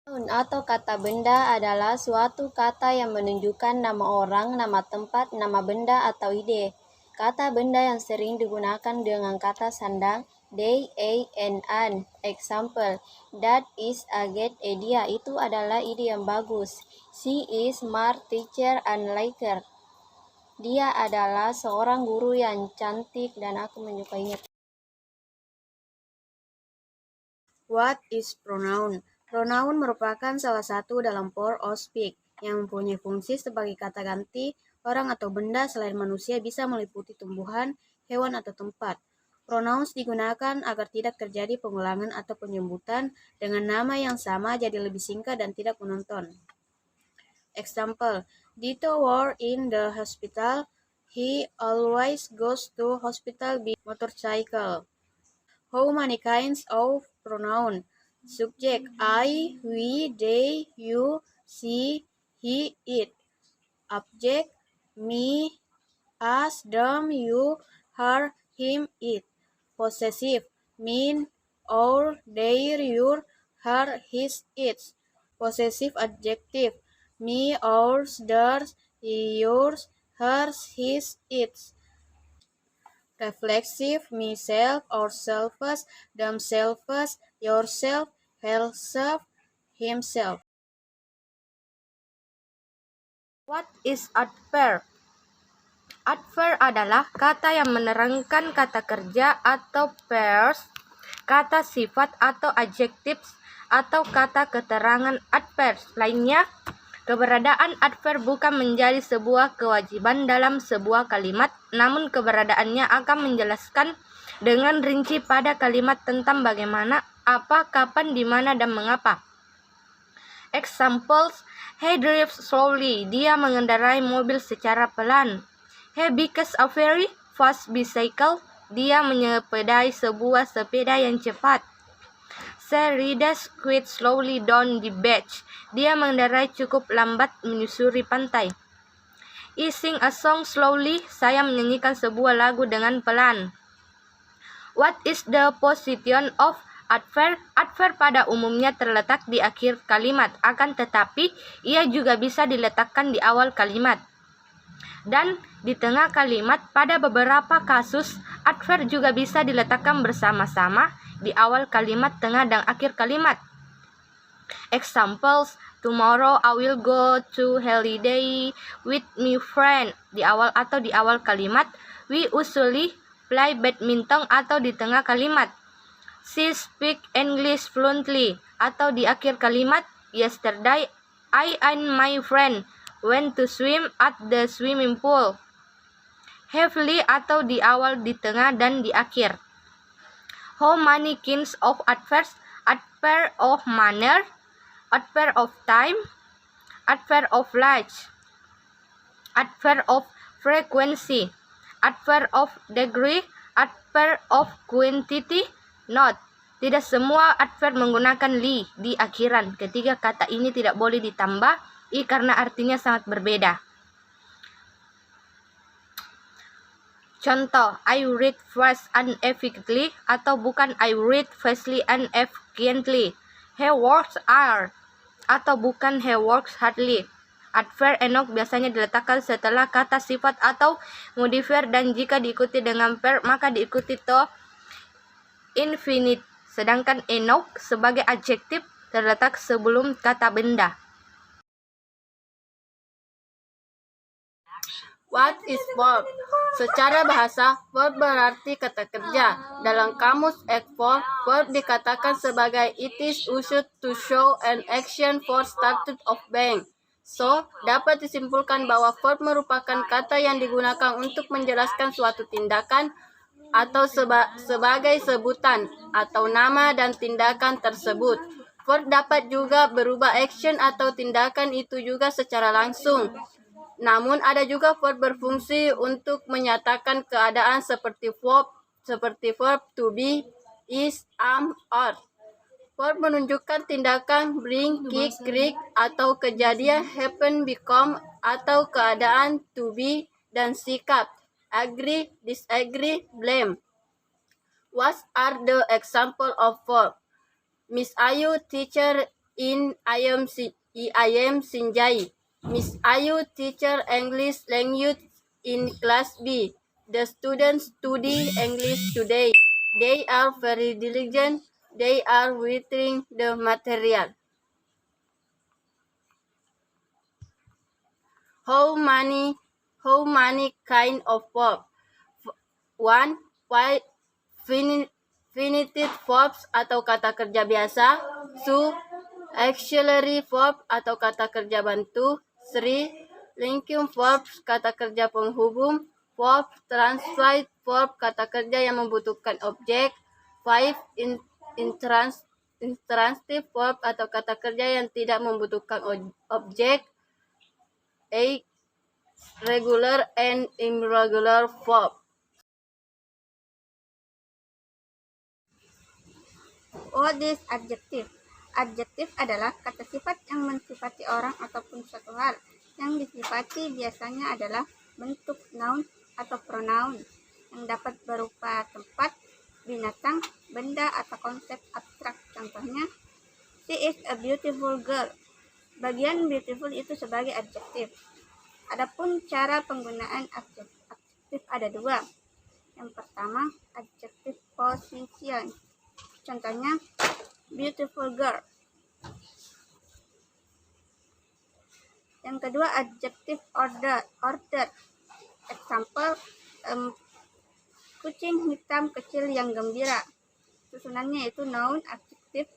Noun atau kata benda adalah suatu kata yang menunjukkan nama orang, nama tempat, nama benda, atau ide. Kata benda yang sering digunakan dengan kata sandang they, a, and an. Example, that is a great idea. Itu adalah ide yang bagus. She is smart teacher and liker. Dia adalah seorang guru yang cantik dan aku menyukainya. What is pronoun? Pronoun merupakan salah satu dalam form of speech yang mempunyai fungsi sebagai kata ganti orang atau benda selain manusia, bisa meliputi tumbuhan, hewan, atau tempat. Pronouns digunakan agar tidak terjadi pengulangan atau penyebutan dengan nama yang sama, jadi lebih singkat dan tidak monoton. Example, Dito works in the hospital. He always goes to hospital by motorcycle. How many kinds of pronoun? Subject, I, we, they, you, she, he, it. Object, me, us, them, you, her, him, it. Possessive, mean, our, their, your, her, his, its. Possessive adjective, me, ours, theirs, yours, hers, his, its. Reflexive, myself, ourselves, themselves, yourself, herself, himself. What is adverb? Adverb adalah kata yang menerangkan kata kerja atau phrase, kata sifat atau adjectives, atau kata keterangan adverb lainnya. Keberadaan adverb bukan menjadi sebuah kewajiban dalam sebuah kalimat, namun keberadaannya akan menjelaskan dengan rinci pada kalimat tentang bagaimana, apa, kapan, di mana, dan mengapa. Examples, he drives slowly, dia mengendarai mobil secara pelan. He bikes a very fast bicycle, dia menyepedai sebuah sepeda yang cepat. She rides quite slowly down the beach, dia mengendarai cukup lambat menyusuri pantai. I sing a song slowly, saya menyanyikan sebuah lagu dengan pelan. What is the position of adverb? Adverb pada umumnya terletak di akhir kalimat, akan tetapi ia juga bisa diletakkan di awal kalimat dan di tengah kalimat. Pada beberapa kasus, adverb juga bisa diletakkan bersama-sama di awal kalimat, tengah, dan akhir kalimat. Examples, tomorrow I will go to holiday with my friend, di awal atau di awal kalimat. We usually play badminton, atau di tengah kalimat. She speak English fluently, atau di akhir kalimat. Yesterday I and my friend went to swim at the swimming pool. Heavily, atau di awal, di tengah, dan di akhir. How many kinds of adverbs? Adverb of manner, adverb of time, adverb of large, adverb of frequency, adverb of degree, adverb of quantity. Note, tidak semua adverb menggunakan li di akhiran. Ketiga kata ini tidak boleh ditambah i karena artinya sangat berbeda. Contoh, I read fast and efficiently, atau bukan I read fastly and efficiently. He works hard, atau bukan he works hardly. Adverb enough biasanya diletakkan setelah kata sifat atau modifier, dan jika diikuti dengan verb maka diikuti to infinite. Sedangkan enough sebagai adjektif terletak sebelum kata benda. What is verb? Secara bahasa, verb berarti kata kerja. Dalam kamus Oxford, verb dikatakan sebagai it is used to show an action for started of being. So, dapat disimpulkan bahwa verb merupakan kata yang digunakan untuk menjelaskan suatu tindakan atau sebagai sebutan atau nama dan tindakan tersebut. Verb dapat juga berubah action atau tindakan itu juga secara langsung. Namun ada juga verb berfungsi untuk menyatakan keadaan seperti verb to be, is, am, are. Verb menunjukkan tindakan bring, kick, kick, atau kejadian happen, become, atau keadaan to be, dan sikap agree, disagree, blame. What are the example of verb? Miss Ayu, teacher, I am Sinjai. Miss Ayu teacher English language in class B. The students study English today. They are very diligent. They are reading the material. How many kind of verb? 1. Infinitive verbs atau kata kerja biasa. 2. Auxiliary verb atau kata kerja bantu. 3. Linking verbs kata kerja penghubung. 4. Translate verb kata kerja yang membutuhkan objek. 5. Intransitive verb atau kata kerja yang tidak membutuhkan objek. 8. Regular and irregular verb. What is adjective? Adjektif adalah kata sifat yang mensifati orang ataupun suatu hal. Yang disifati biasanya adalah bentuk noun atau pronoun yang dapat berupa tempat, binatang, benda, atau konsep abstrak. Contohnya, she is a beautiful girl. Bagian beautiful itu sebagai adjektif. Adapun cara penggunaan adjektif ada dua. Yang pertama, adjektif position. Contohnya, beautiful girl. Yang kedua, adjektif order. Example, kucing hitam kecil yang gembira. Susunannya itu noun, adjektif,